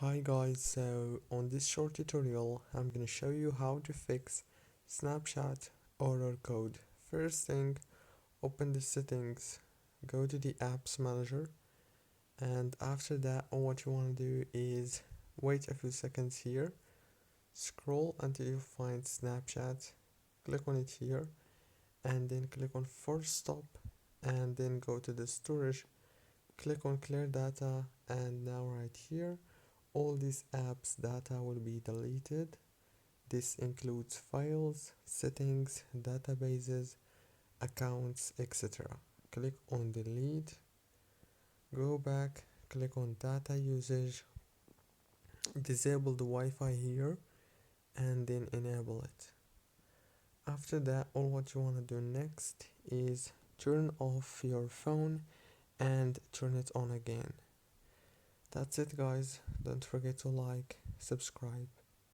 Hi guys, so on this short tutorial I'm gonna show you how to fix Snapchat error code. First thing, open the settings, go to the apps manager, and after that what you want to do is wait a few seconds here, scroll until you find Snapchat, click on it here, and then click on force stop, and then go to the storage, click on clear data, and now right here all these apps data will be deleted. This includes files, settings, databases, accounts, etc. Click on delete, go back, click on data usage, disable the Wi-Fi here, and then enable it. After that, all what you want to do next is turn off your phone and turn it on again. That's it guys, don't forget to like, subscribe.